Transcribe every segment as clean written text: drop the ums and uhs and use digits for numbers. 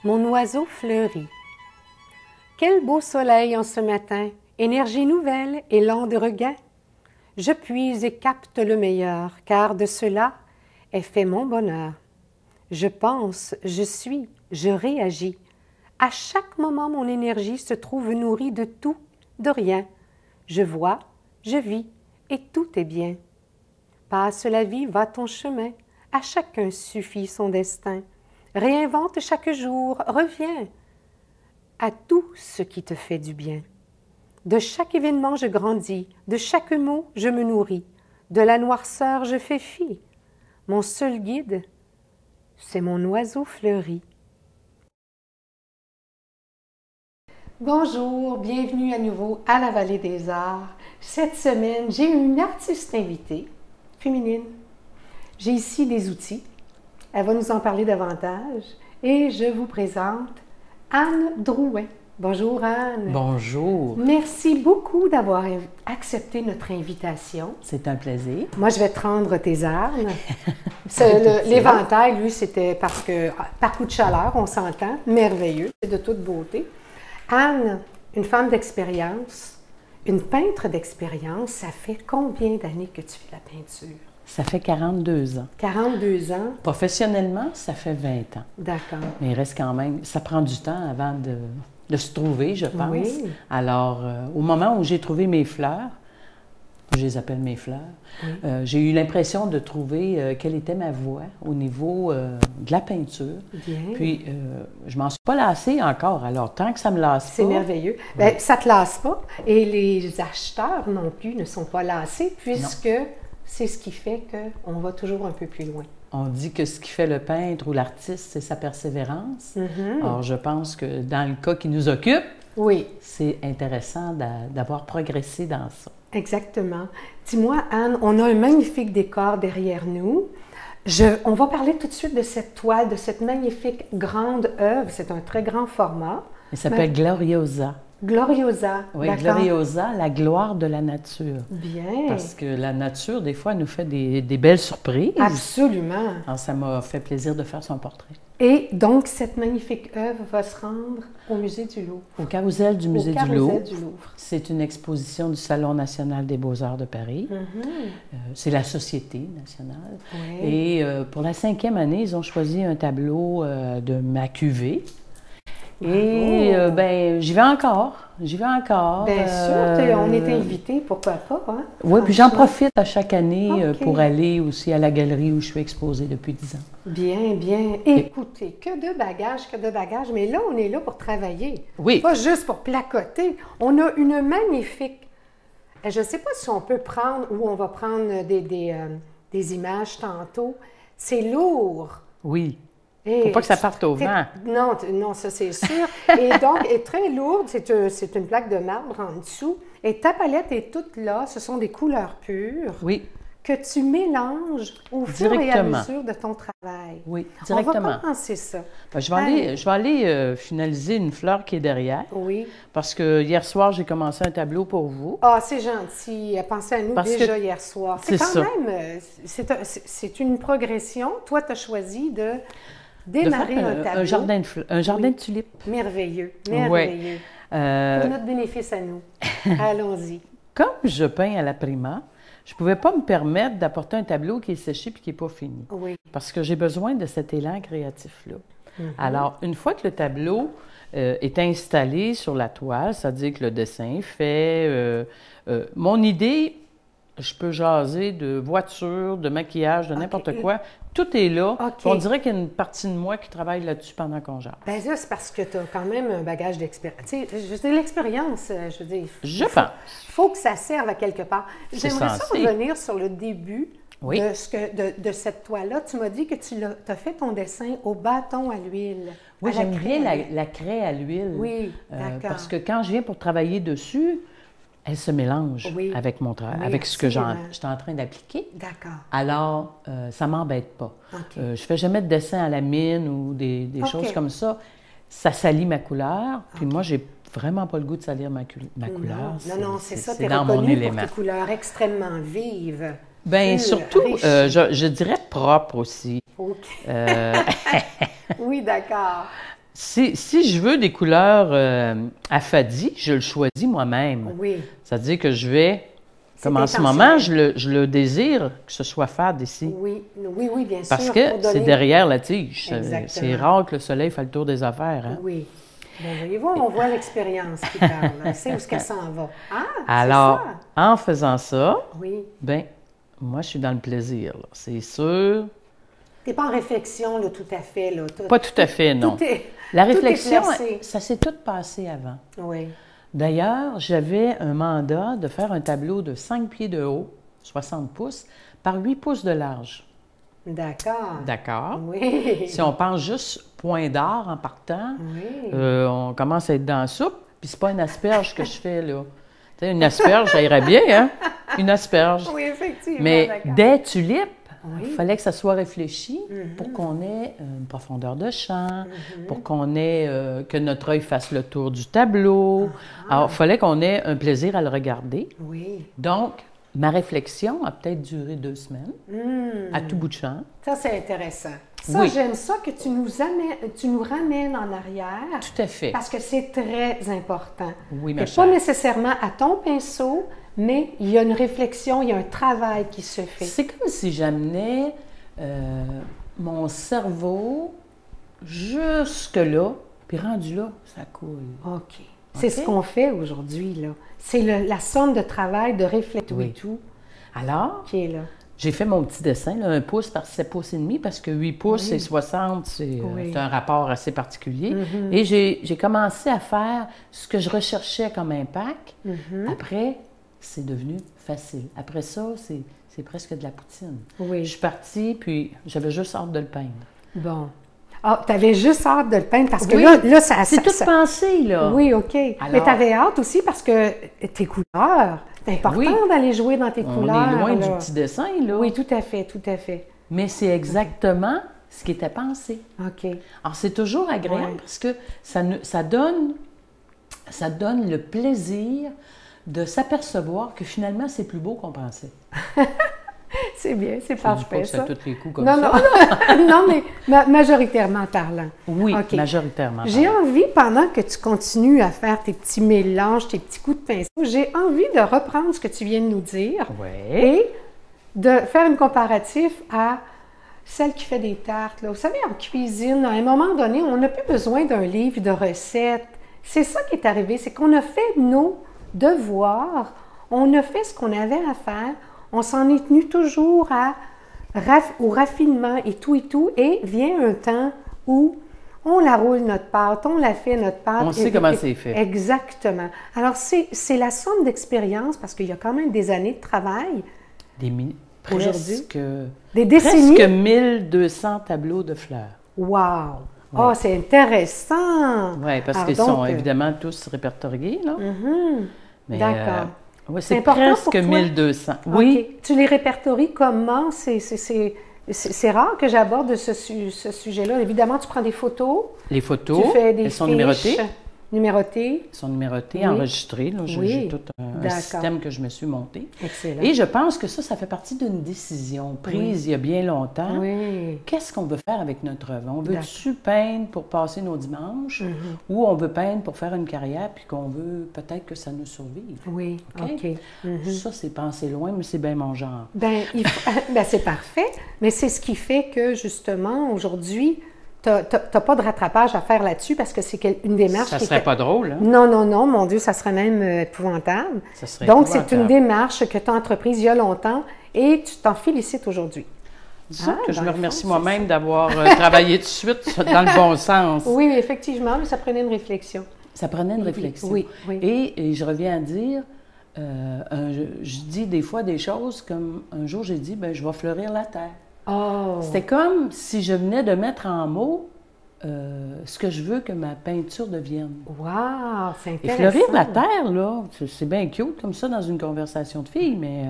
mon oiseau fleurit. Quel beau soleil en ce matin, énergie nouvelle, élan de regain. Je puise et capte le meilleur, car de cela est fait mon bonheur. Je pense, je suis, je réagis. À chaque moment, mon énergie se trouve nourrie de tout, de rien. Je vois, je vis, et tout est bien. Passe la vie, va ton chemin, à chacun suffit son destin. Réinvente chaque jour, reviens à tout ce qui te fait du bien. De chaque événement, je grandis, de chaque mot, je me nourris. De la noirceur, je fais fi. Mon seul guide, c'est mon oiseau fleuri. Bonjour, bienvenue à nouveau à la Vallée des Arts. Cette semaine, j'ai une artiste invitée, féminine. J'ai ici des outils. Elle va nous en parler davantage. Et je vous présente Anne Drouin. Bonjour Anne. Bonjour. Merci beaucoup d'avoir accepté notre invitation. C'est un plaisir. Moi, je vais te rendre tes armes. L'éventail, lui, c'était parce que, par coup de chaleur, on s'entend, merveilleux, c'est de toute beauté. Anne, une femme d'expérience, une peintre d'expérience, ça fait combien d'années que tu fais la peinture? Ça fait 42 ans. 42 ans? Professionnellement, ça fait 20 ans. D'accord. Mais il reste quand même, ça prend du temps avant de se trouver, je pense. Oui. Alors, au moment où j'ai trouvé mes fleurs, je les appelle mes fleurs, oui. J'ai eu l'impression de trouver quelle était ma voie au niveau de la peinture. Bien. Puis, je m'en suis pas lassée encore. Alors, tant que ça me lasse pas... C'est merveilleux. Oui. Bien, ça te lasse pas. Et les acheteurs non plus ne sont pas lassés puisque c'est ce qui fait qu'on va toujours un peu plus loin. On dit que ce qui fait le peintre ou l'artiste, c'est sa persévérance. Mm-hmm. Alors, je pense que dans le cas qui nous occupe, oui, c'est intéressant d'avoir progressé dans ça. Exactement. Dis-moi, Anne, on a un magnifique décor derrière nous. On va parler tout de suite de cette toile, de cette magnifique grande œuvre. C'est un très grand format. Elle s'appelle Gloriosa. Gloriosa, oui, d'accord. Gloriosa, la gloire de la nature. Bien. Parce que la nature, des fois, nous fait des belles surprises. Absolument. Alors, ça m'a fait plaisir de faire son portrait. Et donc, cette magnifique œuvre va se rendre au Musée du Louvre. Au Carrousel du Musée du Louvre. Du Louvre. C'est une exposition du Salon national des beaux-arts de Paris. Mm-hmm. C'est la Société nationale. Oui. Et pour la 5e année, ils ont choisi un tableau de ma cuvée. Et ben, j'y vais encore. Bien sûr, on est invité, pourquoi pas. Hein? Oui, puis j'en profite à chaque année pour aller aussi à la galerie où je suis exposée depuis 10 ans. Bien, bien. Écoutez, que de bagages, mais là, on est là pour travailler. Oui. Pas juste pour placoter. On a une magnifique... Je ne sais pas si on peut prendre, ou on va prendre des images tantôt. C'est lourd. Oui. Faut pas que ça parte au vent. Non, ça c'est sûr. Et donc, elle est très lourde. C'est une plaque de marbre en dessous. Et ta palette est toute là. Ce sont des couleurs pures. Oui. Que tu mélanges au fur et à mesure de ton travail. Oui, directement. On va commencer ça. Ben, je vais aller finaliser une fleur qui est derrière. Oui. Parce que hier soir, j'ai commencé un tableau pour vous. Ah, c'est gentil. Pensez à nous déjà hier soir. C'est quand même... C'est une progression. Toi, tu as choisi de démarrer un tableau. Un jardin de tulipes. Merveilleux, merveilleux. Oui. Pour notre bénéfice à nous. Allons-y. Comme je peins à la prima, je ne pouvais pas me permettre d'apporter un tableau qui est séché et qui n'est pas fini. Oui. Parce que j'ai besoin de cet élan créatif-là. Mm-hmm. Alors, une fois que le tableau est installé sur la toile, c'est-à-dire que le dessin est fait, mon idée, je peux jaser de voiture, de maquillage, de n'importe quoi. Tout est là. On dirait qu'il y a une partie de moi qui travaille là-dessus pendant qu'on jase. Bien là, c'est parce que tu as quand même un bagage d'expérience. Tu sais, je veux dire, l'expérience, je veux dire... Je pense. Il faut que ça serve à quelque part. J'aimerais ça revenir sur le début de cette toile-là. Tu m'as dit que tu as fait ton dessin au bâton à l'huile. Oui, j'aime bien la craie à l'huile. Oui, d'accord. Parce que quand je viens pour travailler dessus, elle se mélange avec mon travail, avec ce que j'étais en train d'appliquer. D'accord. Alors, ça ne m'embête pas. Je ne fais jamais de dessin à la mine ou des choses comme ça. Ça salit ma couleur. Puis moi, j'ai vraiment pas le goût de salir ma couleur. Non, c'est ça. Tu es reconnu pour tes couleurs extrêmement vives. Bien, surtout, je dirais propre aussi. OK. Oui, d'accord. si je veux des couleurs affadies, je le choisis moi-même. Oui. C'est-à-dire que je vais, comme en ce intentionnel. moment, je le désire que ce soit fade ici. Oui, oui, oui, bien sûr. Parce que pour c'est donner- derrière la tige. Exactement. C'est rare que le soleil fasse le tour des affaires. Hein? Oui. Bon, voyez-vous, on voit l'expérience qui parle. On sait où est-ce qu'elle s'en va. Ah, Alors, c'est ça. en faisant ça, Oui. ben, moi, je suis dans le plaisir. là. C'est sûr. Tu n'es pas en réflexion, là, tout à fait. Là. Pas tout à fait, non. Tout est, La tout est réflexion, placé. ça s'est tout passé avant. Oui. D'ailleurs, j'avais un mandat de faire un tableau de 5 pieds de haut, 60 pouces, par 8 pouces de large. D'accord. D'accord? Oui. Si on pense juste point d'art en partant, Oui. on commence à être dans la soupe, puis c'est pas une asperge que je fais, là. Tu sais, une asperge, ça irait bien, hein? Une asperge. Oui, effectivement. Mais d'accord. des tulipes, Oui. il fallait que ça soit réfléchi pour qu'on ait une profondeur de champ, pour qu'on ait que notre œil fasse le tour du tableau. Alors, il fallait qu'on ait un plaisir à le regarder. Oui. Donc, ma réflexion a peut-être duré 2 semaines, à tout bout de champ. Ça, c'est intéressant. Ça, Oui. j'aime ça que tu nous ramènes en arrière. Tout à fait. Parce que c'est très important. Oui, ma Et pas chère. nécessairement à ton pinceau, mais il y a une réflexion, il y a un travail qui se fait. C'est comme si j'amenais mon cerveau jusque-là, puis rendu là, ça coule. OK. C'est ce qu'on fait aujourd'hui, là. C'est la somme de travail, de réflexion Oui. et tout Alors, qui est là. j'ai fait mon petit dessin, là, 1 pouce par 7 pouces et demi, parce que 8 pouces et 60, c'est un rapport assez particulier. Et j'ai commencé à faire ce que je recherchais comme impact. Après, c'est devenu facile. Après ça, c'est presque de la poutine. Oui. Je suis partie, puis j'avais juste hâte de le peindre. Bon. Ah, tu avais juste hâte de le peindre parce que Oui. là ça... C'est tout pensé, là. Oui, OK. Mais Alors- tu avais hâte aussi parce que tes couleurs, c'est important Oui. d'aller jouer dans tes On couleurs. est loin là. du petit dessin, là. Oui, tout à fait, tout à fait. Mais c'est exactement ce qui était pensé. OK. Alors, c'est toujours agréable Ouais. parce que ça donne le plaisir de s'apercevoir que finalement, c'est plus beau qu'on pensait. C'est bien, c'est Je dis parfait, pas que c'est ça. à tous les coups comme Non, ça. non, non, mais majoritairement parlant. Oui, OK. majoritairement. J'ai envie, pendant que tu continues à faire tes petits mélanges, tes petits coups de pinceau, j'ai envie de reprendre ce que tu viens de nous dire Oui. et de faire une comparatif à celle qui fait des tartes. Là. Vous savez, en cuisine, à un moment donné, on n'a plus besoin d'un livre de recettes. C'est ça qui est arrivé, c'est qu'on a fait nos devoirs, on a fait ce qu'on avait à faire, on s'en est tenu toujours au raffinement et tout, et vient un temps où on la roule notre pâte, on la fait notre pâte. On sait comment c'est fait. Exactement. Alors, c'est la somme d'expérience, parce qu'il y a quand même des années de travail, Aujourd'hui? Presque, des décennies. presque 1200 tableaux de fleurs. Wow! Oh, c'est intéressant! Oui, parce Alors, qu'ils donc, sont évidemment tous répertoriés, là. Mais, D'accord. oui, C'est c'est important presque pour toi? 1200. Oui. OK. Tu les répertories comment? C'est rare que j'aborde ce sujet-là. Évidemment, tu prends des photos, Les photos, tu fais des elles sont fiches numérotées. numérotées. Elles sont numérotées, Oui. enregistrées. Là. Oui. J'ai tout un D'accord. système que je me suis monté. Excellent. Et je pense que ça fait partie d'une décision prise il y a bien longtemps. Oui. Qu'est-ce qu'on veut faire avec notre œuvre? On D'accord. veut-tu peindre pour passer nos dimanches ou on veut peindre pour faire une carrière puis qu'on veut peut-être que ça nous survive? Oui, OK. Ça, c'est penser loin, mais c'est bien mon genre. Ben, ben, c'est parfait, mais c'est ce qui fait que, justement, aujourd'hui, tu n'as pas de rattrapage à faire là-dessus parce que c'est une démarche Ça qui serait était- pas drôle, hein? Non, non, non, mon Dieu, ça serait même épouvantable. Ça serait Donc, c'est épouvantable. une démarche que tu as entreprise il y a longtemps et tu t'en félicites aujourd'hui. Ça, Ah, que je dans me le remercie fond, moi-même d'avoir travaillé tout de suite dans le bon sens. Oui, effectivement, mais ça prenait une réflexion. Ça prenait une réflexion. Oui, oui. Et je reviens à dire, je dis des fois des choses comme un jour j'ai dit, ben je vais fleurir la terre. Oh! C'était comme si je venais de mettre en mots ce que je veux que ma peinture devienne. Wow! C'est Et intéressant. fleurir la terre, là, c'est bien cute comme ça dans une conversation de filles, mais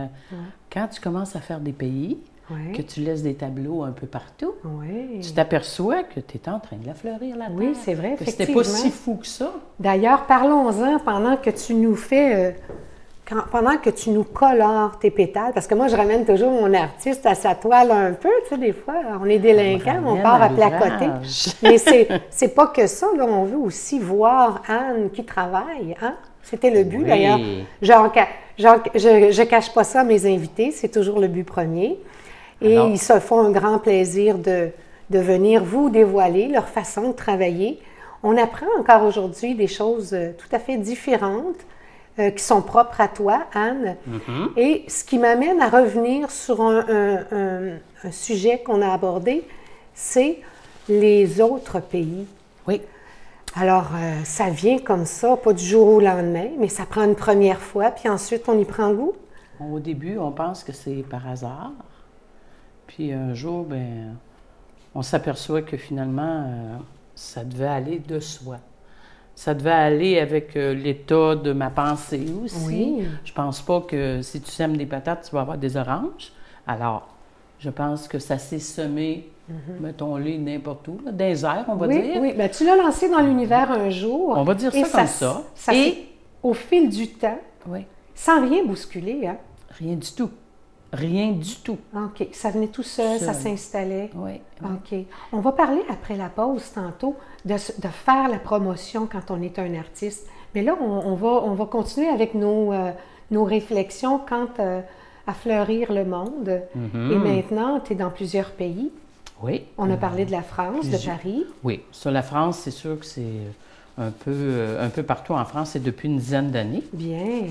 quand tu commences à faire des pays, Oui. que tu laisses des tableaux un peu partout, Oui. tu t'aperçois que tu es en train de la fleurir, la terre. Oui, c'est vrai, Que c'était pas effectivement. si fou que ça. D'ailleurs, parlons-en pendant que tu nous fais pendant que tu nous colores tes pétales, parce que moi, je ramène toujours mon artiste à sa toile un peu, tu sais, des fois, on est délinquants, on part à placoter. Mais c'est pas que ça, là, on veut aussi voir Anne qui travaille, hein? C'était le but, d'ailleurs. Je cache pas ça à mes invités, c'est toujours le but premier. Et ils se font un grand plaisir de venir vous dévoiler leur façon de travailler. On apprend encore aujourd'hui des choses tout à fait différentes qui sont propres à toi, Anne. Et ce qui m'amène à revenir sur un sujet qu'on a abordé, c'est les autres pays. Oui. Alors, ça vient comme ça, pas du jour au lendemain, mais ça prend une première fois, puis ensuite, on y prend goût. Au début, on pense que c'est par hasard. Puis un jour, ben, on s'aperçoit que finalement, ça devait aller de soi. Ça devait aller avec l'état de ma pensée aussi. Oui. Je pense pas que si tu sèmes des patates, tu vas avoir des oranges. Alors, je pense que ça s'est semé, mettons-les n'importe où, là, dans les airs, on va dire. Oui, bien, tu l'as lancé dans l'univers un jour. On va dire ça comme ça. Et au fil du temps, oui, sans rien bousculer, hein? Rien du tout. Rien du tout. OK. Ça venait tout seul, ça s'installait. Oui. OK. On va parler après la pause tantôt de faire la promotion quand on est un artiste. Mais là, on va continuer avec nos réflexions quant à fleurir le monde. Et maintenant, tu es dans plusieurs pays. Oui. On a parlé de la France, de Paris. Oui. Sur la France, c'est sûr que c'est un peu partout en France. C'est depuis une dizaine d'années. Bien.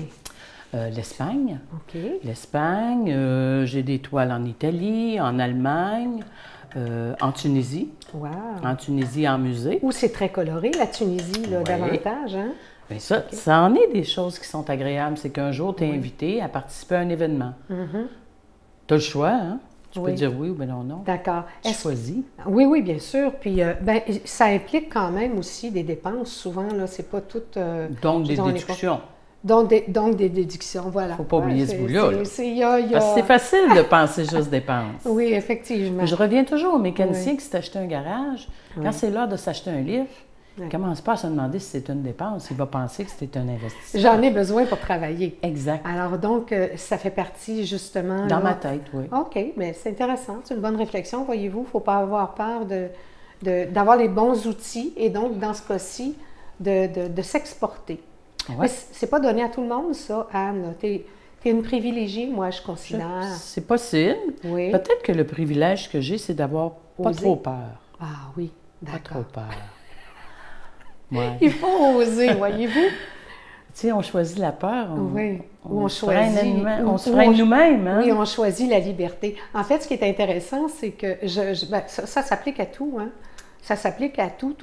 L'Espagne. OK. L'Espagne, j'ai des toiles en Italie, en Allemagne, en Tunisie. Wow. En Tunisie, en musée. Où c'est très coloré, la Tunisie, là, davantage, hein? Bien ça, ça en est des choses qui sont agréables. C'est qu'un jour, tu es invité à participer à un événement. Tu as le choix, hein? Tu peux dire oui ou bien non. D'accord. Tu choisis. Oui, oui, bien sûr. Puis, ça implique quand même aussi des dépenses. Souvent, là, c'est pas tout... Donc, des déductions. Donc, des déductions, voilà. Il ne faut pas oublier ce bout-là. Parce que c'est facile de penser juste dépenses. Oui, effectivement. Je reviens toujours au mécanicien qui s'est acheté un garage. Quand c'est l'heure de s'acheter un livre, il ne commence pas à se demander si c'est une dépense. Il va penser que c'est un investissement. J'en ai besoin pour travailler. Exact. Alors donc, ça fait partie justement... Dans ma tête, oui. OK, mais c'est intéressant. C'est une bonne réflexion, voyez-vous. Il ne faut pas avoir peur d'avoir les bons outils et donc, dans ce cas-ci, de s'exporter. Ouais. Mais c'est pas donné à tout le monde, ça, Anne. T'es une privilégiée, moi, je considère. C'est possible. Oui. Peut-être que le privilège que j'ai, c'est d'avoir pas trop peur. Ah oui, d'accord. Pas trop peur. Ouais. Il faut oser, voyez-vous. Tu sais, on choisit la peur. On choisit. On se freine nous-mêmes. Hein? Oui, on choisit la liberté. En fait, ce qui est intéressant, c'est que ça s'applique à tout, hein. Ça s'applique à tout.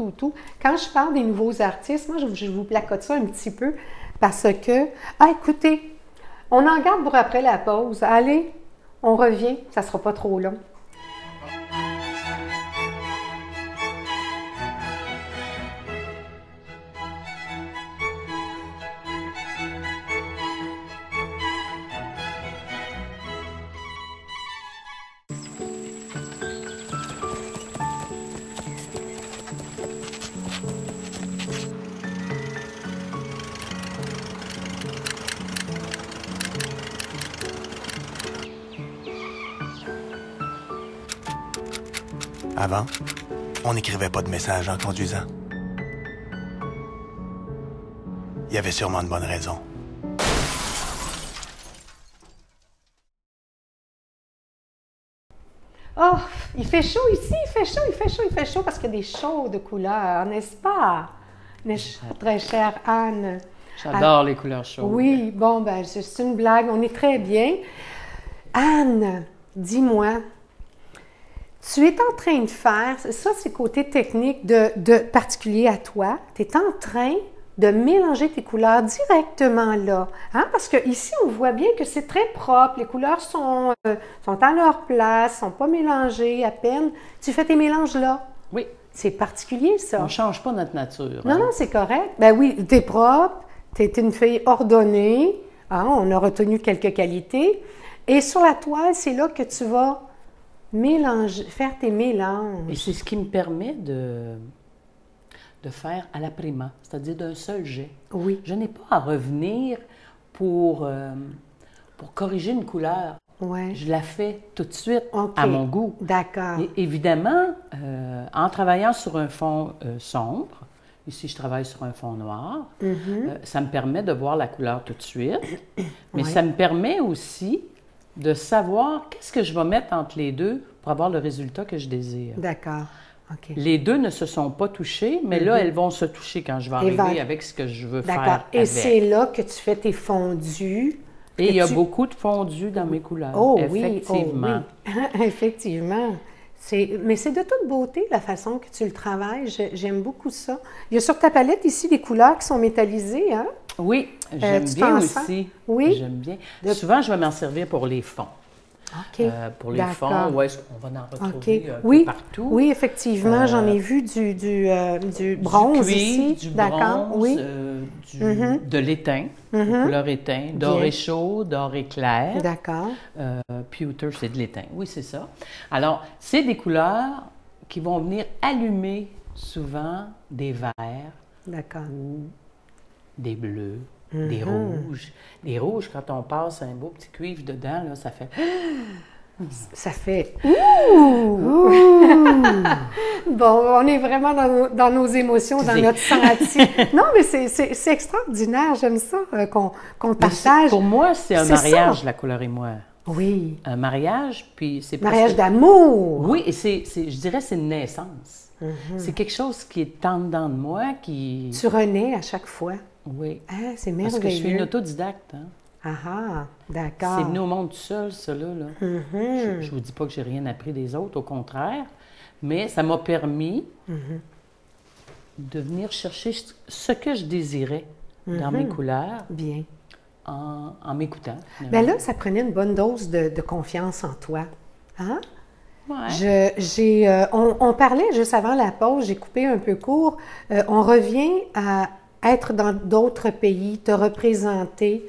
Quand je parle des nouveaux artistes, moi, je vous placote ça un petit peu parce que, écoutez, on en garde pour après la pause. Allez, on revient, ça ne sera pas trop long. Avant, on n'écrivait pas de messages en conduisant. Il y avait sûrement de bonnes raisons. Oh, il fait chaud ici, il fait chaud parce qu'il y a des chaudes de couleurs, n'est-ce pas? Très chère Anne. J'adore les couleurs chaudes. Oui, bon, ben c'est une blague, on est très bien. Anne, dis-moi, tu es en train de faire, ça c'est côté technique de particulier à toi, tu es en train de mélanger tes couleurs directement là. Hein? Parce qu'ici, on voit bien que c'est très propre, les couleurs sont à leur place, ne sont pas mélangées à peine. Tu fais tes mélanges là. Oui. C'est particulier ça. On ne change pas notre nature. Non, non, c'est correct. Ben oui, tu es propre, tu es une fille ordonnée, hein? On a retenu quelques qualités. Et sur la toile, c'est là que tu vas faire tes mélanges. Et c'est ce qui me permet de faire à la prima, c'est-à-dire d'un seul jet. Oui. Je n'ai pas à revenir pour corriger une couleur. Ouais. Je la fais tout de suite OK. à mon goût. D'accord. Et évidemment, en travaillant sur un fond sombre, ici je travaille sur un fond noir, ça me permet de voir la couleur tout de suite, mais Ouais. ça me permet aussi de savoir qu'est-ce que je vais mettre entre les deux pour avoir le résultat que je désire. D'accord. OK. Les deux ne se sont pas touchés, mais là, elles vont se toucher quand je vais Et arriver va- avec ce que je veux D'accord. faire Et avec. c'est là que tu fais tes fondus. Et que il y a tu- beaucoup de fondu dans mes couleurs, Oh oui, effectivement. oh oui. Effectivement. Mais c'est de toute beauté la façon que tu le travailles. J'aime beaucoup ça. Il y a sur ta palette ici des couleurs qui sont métallisées, hein? Oui, j'aime tu bien t'en sers? aussi. Oui? J'aime bien. Souvent, je vais m'en servir pour les fonds. OK. Pour les D'accord. fonds, ouais, on va en OK. retrouver un Oui, peu partout. oui, effectivement, j'en ai vu du bronze du cuir, ici. du D'accord, bronze, oui. de l'étain, de couleur étain, doré Bien. chaud, doré clair. D'accord. Pewter, c'est de l'étain. Oui, c'est ça. Alors, c'est des couleurs qui vont venir allumer souvent des verts D'accord. ou des bleus, des rouges. Les rouges, quand on passe un beau petit cuivre dedans, là, ça fait... Ça fait Ouh! Bon, on est vraiment dans nos émotions, dans Excusez. notre senti. Non, mais c'est extraordinaire. J'aime ça qu'on le partage. Pour moi, c'est un C'est mariage, ça. la couleur et moi. Oui. Un mariage, puis c'est Mariage presque- d'amour. Oui, et je dirais c'est une naissance. C'est quelque chose qui est en dedans de moi, qui... Tu renais à chaque fois. Oui. Ah, c'est Parce que je suis une merveilleux. autodidacte. Hein. Ah, d'accord. C'est venu au monde tout seul, ça, là. Je ne vous dis pas que j'ai rien appris des autres, au contraire, mais ça m'a permis de venir chercher ce que je désirais dans mes couleurs Bien. en m'écoutant. Bien là, ça prenait une bonne dose de confiance en toi. Hein? Ouais. On parlait juste avant la pause, j'ai coupé un peu court. On revient à être dans d'autres pays, te représenter.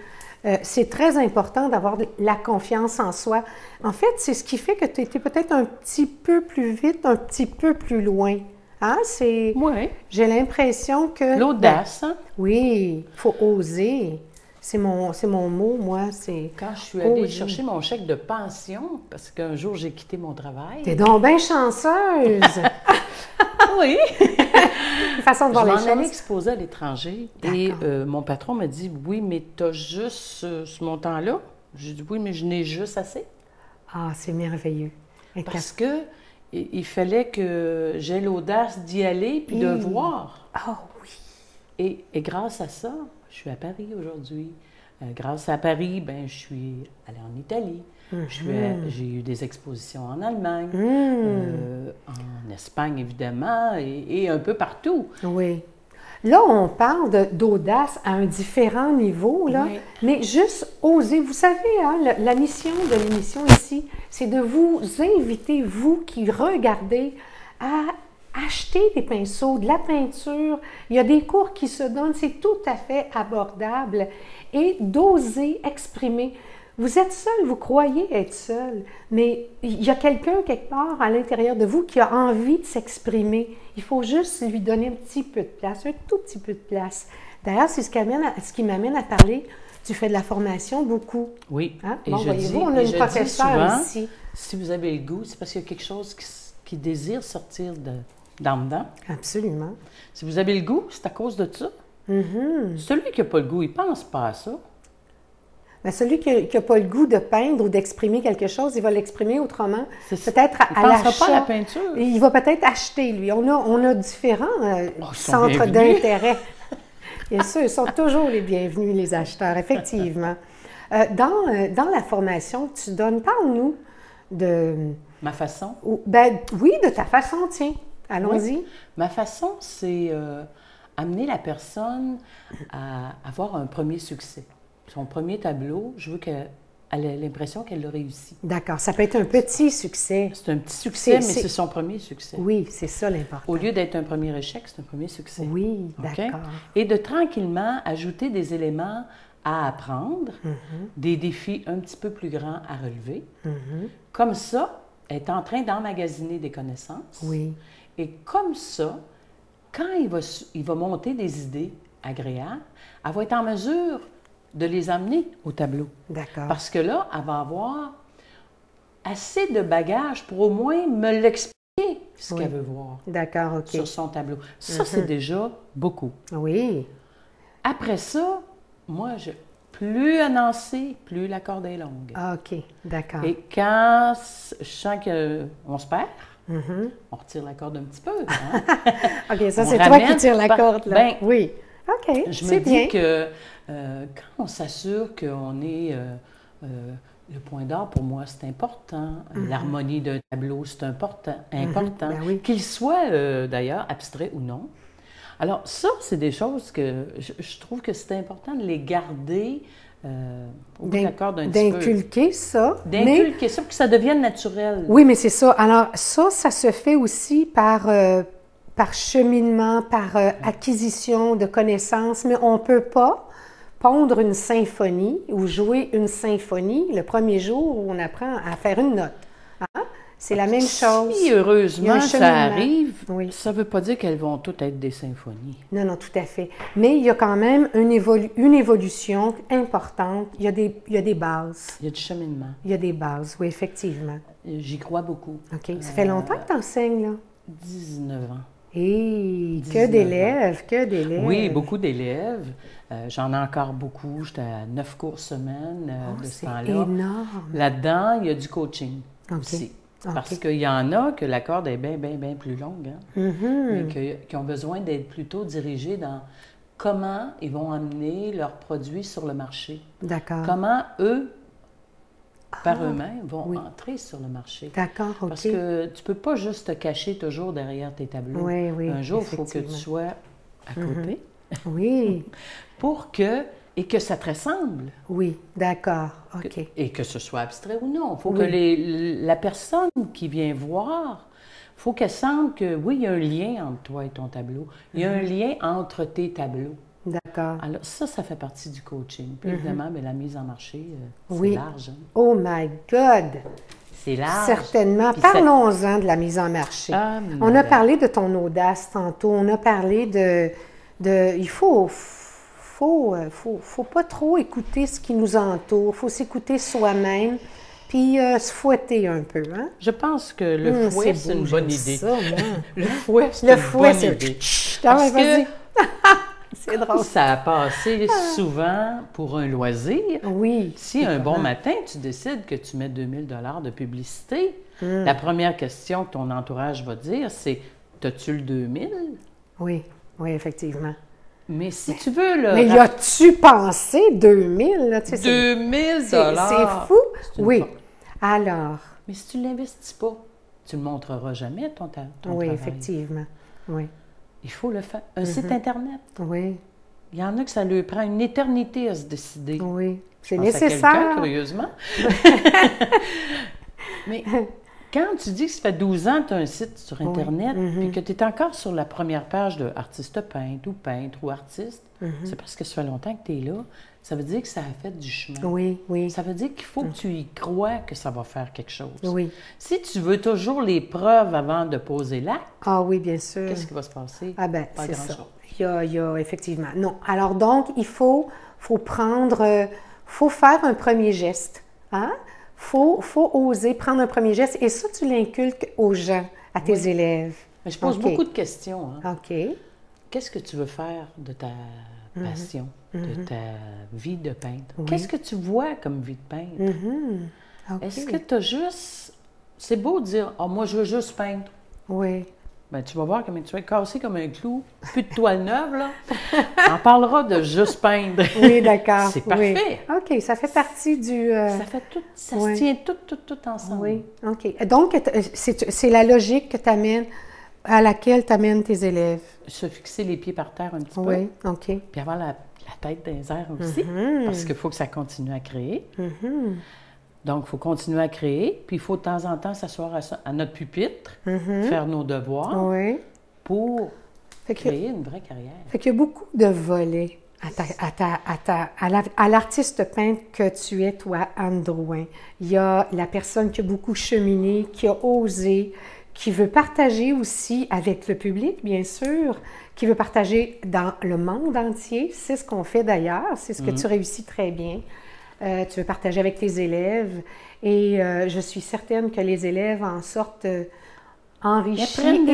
C'est très important d'avoir la confiance en soi. En fait, c'est ce qui fait que tu étais peut-être un petit peu plus vite, un petit peu plus loin. Hein? Ouais. J'ai l'impression que... L'audace, hein? Oui, il faut oser. C'est mon mot, moi. C'est Quand je suis allée oser. chercher mon chèque de pension, parce qu'un jour j'ai quitté mon travail. T'es donc bien chanceuse! Oui! Une façon de Je voir les m'en allais choses. exposer à l'étranger et mon patron m'a dit « Oui, mais tu as juste ce montant-là? » J'ai dit « Oui, mais je n'ai juste assez. Ah, c'est merveilleux. » Parce que il fallait que j'aie l'audace d'y aller puis de voir. Ah oui. Et grâce à ça, je suis à Paris aujourd'hui. Grâce à Paris, ben, je suis allée en Italie. J'ai eu des expositions en Allemagne, en Espagne évidemment, et un peu partout. Oui. Là, on parle d'audace à un différent niveau, là, Oui. mais juste oser. Vous savez, hein, la mission de l'émission ici, c'est de vous inviter, vous qui regardez, à acheter des pinceaux, de la peinture. Il y a des cours qui se donnent, c'est tout à fait abordable. Et d'oser exprimer. Vous êtes seul, vous croyez être seul, mais il y a quelqu'un quelque part à l'intérieur de vous qui a envie de s'exprimer. Il faut juste lui donner un petit peu de place, un tout petit peu de place. D'ailleurs, c'est ce qui m'amène à parler. Tu fais de la formation beaucoup. Oui. Hein? Et Bon, je voyez-vous, dis- on a et une je dis professeure souvent, ici. si vous avez le goût, c'est parce qu'il y a quelque chose qui désire sortir d'en dedans. Absolument. Si vous avez le goût, c'est à cause de ça. Celui qui n'a pas le goût, il ne pense pas à ça. Ben, celui qui n'a pas le goût de peindre ou d'exprimer quelque chose, il va l'exprimer autrement. C'est ça. Peut-être Il à ne pensera l'achat. pas à la peinture. Il va peut-être acheter, lui. On a différents ils sont centres bienvenus. d'intérêt. Bien sûr, ils sont toujours les bienvenus, les acheteurs, effectivement. Dans la formation que tu donnes, parle-nous de... Ma façon? oui, de ta façon, tiens. Allons-y. Oui. Ma façon, c'est amener la personne à avoir un premier succès. Son premier tableau, je veux qu'elle ait l'impression qu'elle l'a réussi. D'accord. Ça peut être un petit succès. C'est un petit succès, mais C'est- c'est son premier succès. Oui, c'est ça l'important. Au lieu d'être un premier échec, c'est un premier succès. Oui, OK? d'accord. Et de tranquillement ajouter des éléments à apprendre, des défis un petit peu plus grands à relever. Comme ça, elle est en train d'emmagasiner des connaissances. Oui. Et comme ça, quand il va monter des idées agréables, elle va être en mesure de les amener au tableau. D'accord. Parce que là, elle va avoir assez de bagages pour au moins me l'expliquer, ce Oui. qu'elle veut voir D'accord, OK. sur son tableau. Ça, c'est déjà beaucoup. Oui. Après ça, plus annoncé, plus la corde est longue. Ah, OK. D'accord. Et quand je sens qu'on se perd, Mhm. on retire la corde un petit peu. Hein? OK, ça, On c'est toi ramène qui tires la corde, là. ben, Oui. OK, Je c'est me dis bien. que quand on s'assure qu'on est le point d'art, pour moi, c'est important. L'harmonie d'un tableau, c'est important. Ben oui. Qu'il soit d'ailleurs abstrait ou non. Alors ça, c'est des choses que je trouve que c'est important de les garder au bout de la corde un petit peu. D'inculquer ça. D'inculquer ça pour que ça devienne naturel. Oui, mais c'est ça. Alors, ça se fait aussi par cheminement, par acquisition de connaissances, mais on ne peut pas pondre une symphonie ou jouer une symphonie le premier jour où on apprend à faire une note. Hein? C'est la même chose. Si Il y a heureusement un ça cheminement. arrive, Oui. ça ne veut pas dire qu'elles vont toutes être des symphonies. Non, non, tout à fait. Mais il y a quand même une évolution importante. Il y a des bases. Il y a du cheminement. Il y a des bases, oui, effectivement. J'y crois beaucoup. OK. Ça fait longtemps que tu enseignes, là? 19 ans. Hé, 19 que d'élèves, que d'élèves. Oui, beaucoup d'élèves. J'en ai encore beaucoup. J'étais à 9 cours semaine Oh, de ce c'est temps-là. énorme. Là-dedans, il y a du coaching OK. aussi. OK. Parce qu'il y en a que la corde est bien, bien, bien plus longue. Hein? Mhm. Mais qui ont besoin d'être plutôt dirigés dans comment ils vont amener leurs produits sur le marché. D'accord. Comment eux, par eux-mêmes, vont oui. entrer sur le marché. D'accord, OK. Parce que tu ne peux pas juste te cacher toujours derrière tes tableaux. Oui, oui, Un jour, il faut que tu effectivement. sois à côté Oui, et que ça te ressemble. oui, d'accord, OK. Et que ce soit abstrait ou non. Il faut Oui. que la personne qui vient voir, il faut qu'elle sente que, oui, il y a un lien entre toi et ton tableau. Il y a un lien entre tes tableaux. D'accord. Alors, ça fait partie du coaching. Puis évidemment, mais la mise en marché, c'est Oui. large. Hein? Oh my God! C'est large. Certainement. Puis ça- Parlons-en de la mise en marché. Ah, On a madame. parlé de ton audace tantôt. On a parlé il faut pas trop écouter ce qui nous entoure. Il faut s'écouter soi-même, puis se fouetter un peu, hein? Je pense que le fouet, c'est beau, une bonne j'aime idée. ça, moi. Le fouet, c'est Le une fouet, bonne c'est... idée. Ah ouais, Parce que vas-y. C'est drôle. ça a passé souvent pour un loisir. Oui. Si un bon matin, tu décides que tu mets 2000 $ de publicité, la première question que ton entourage va dire, c'est « T'as-tu le 2000? Oui, oui, effectivement. » Mais si tu veux le... Mais y a-tu pensé 2000, là? Tu sais, 2000 c'est fou? C'est une Oui. fois. Alors, Mais si tu ne l'investis pas, tu ne le montreras jamais, ton oui, travail. effectivement. Oui, Il faut le faire. Un site Internet. oui, Il y en a que ça lui prend une éternité à se décider. oui. C'est Je pense à quelqu'un, nécessaire. curieusement. Mais quand tu dis que ça fait 12 ans que tu as un site sur Internet, puis que tu es encore sur la première page de artiste peintre ou artiste, c'est parce que ça fait longtemps que tu es là. Ça veut dire que ça a fait du chemin. Oui, oui, Ça veut dire qu'il faut que tu y crois que ça va faire quelque chose. oui. Si tu veux toujours les preuves avant de poser l'acte, Ah oui, bien sûr. qu'est-ce qui va se passer? Ah ben, Pas c'est ça. grand-chose. Il y a effectivement. Non. Alors donc, il faut prendre, faut faire un premier geste. Hein? Faut oser prendre un premier geste. Et ça, tu l'inculques aux gens, à tes élèves. Mais je pose OK. beaucoup de questions. Hein. OK. Qu'est-ce que tu veux faire de ta passion, de ta vie de peintre? Oui. Qu'est-ce que tu vois comme vie de peintre? Mhm. OK. Est-ce que tu as juste... C'est beau de dire « Ah, moi, je veux juste peindre. Oui. » Ben, tu vas voir comment tu vas être cassé comme un clou. Plus de toile neuve, là. On parlera de juste peindre. Oui, d'accord. C'est Oui. parfait. OK, ça fait partie du... Ça fait tout... Ça Oui. se tient tout ensemble. Oui, OK. Donc, c'est la logique que à laquelle tu amènes tes élèves. Se fixer les pieds par terre un petit peu. Oui, OK. Puis avoir la tête dans les airs aussi. Parce qu'il faut que ça continue à créer. Donc, il faut continuer à créer. Puis, il faut de temps en temps s'asseoir à notre pupitre, faire nos devoirs Oui. pour Fait que- créer une vraie carrière. Fait qu'il y a beaucoup de volets à l'artiste peintre que tu es, toi, Anne Drouin. Il y a la personne qui a beaucoup cheminé, qui a osé, qui veut partager aussi avec le public, bien sûr, qui veut partager dans le monde entier. C'est ce qu'on fait d'ailleurs, c'est ce que tu réussis très bien. Tu veux partager avec tes élèves et je suis certaine que les élèves en sortent enrichis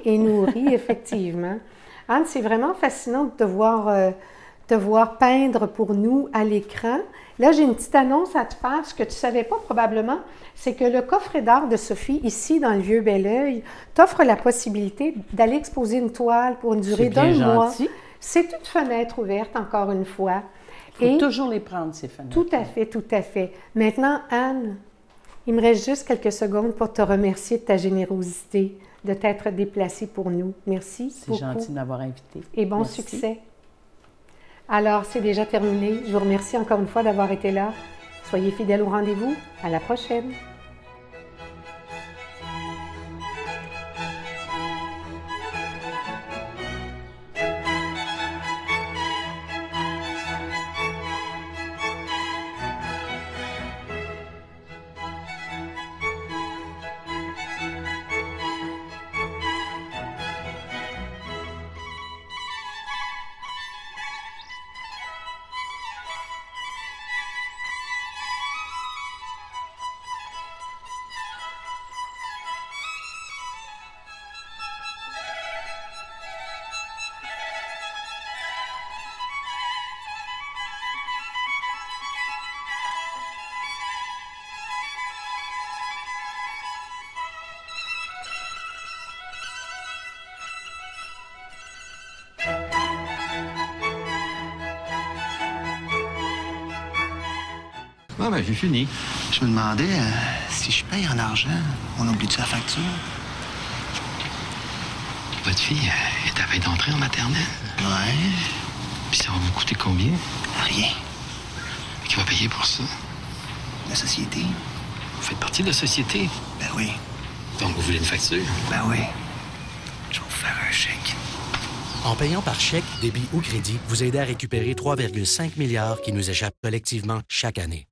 et nourris, effectivement. Anne, c'est vraiment fascinant de te voir peindre pour nous à l'écran. Là, j'ai une petite annonce à te faire, ce que tu ne savais pas probablement, c'est que le coffret d'art de Sophie, ici dans le Vieux-Belleuil, t'offre la possibilité d'aller exposer une toile pour une durée d'un mois. C'est une fenêtre ouverte, encore une fois. Il faut toujours les prendre, ces fenêtres. Tout à fait, tout à fait. Maintenant, Anne, il me reste juste quelques secondes pour te remercier de ta générosité, de t'être déplacée pour nous. Merci beaucoup. C'est gentil de m'avoir invité. Et bon succès. Alors, c'est déjà terminé. Je vous remercie encore une fois d'avoir été là. Soyez fidèles au rendez-vous. À la prochaine. Ah ben, j'ai fini. Je me demandais si je paye en argent. On oublie-tu la facture? Votre fille est à veille d'entrer en maternelle. Ouais. Puis ça va vous coûter combien? Rien. Qui va payer pour ça? La société. Vous faites partie de la société? Ben oui. Donc vous voulez une facture? Ben oui. Je vais vous faire un chèque. En payant par chèque, débit ou crédit, vous aidez à récupérer 3,5 milliards qui nous échappent collectivement chaque année.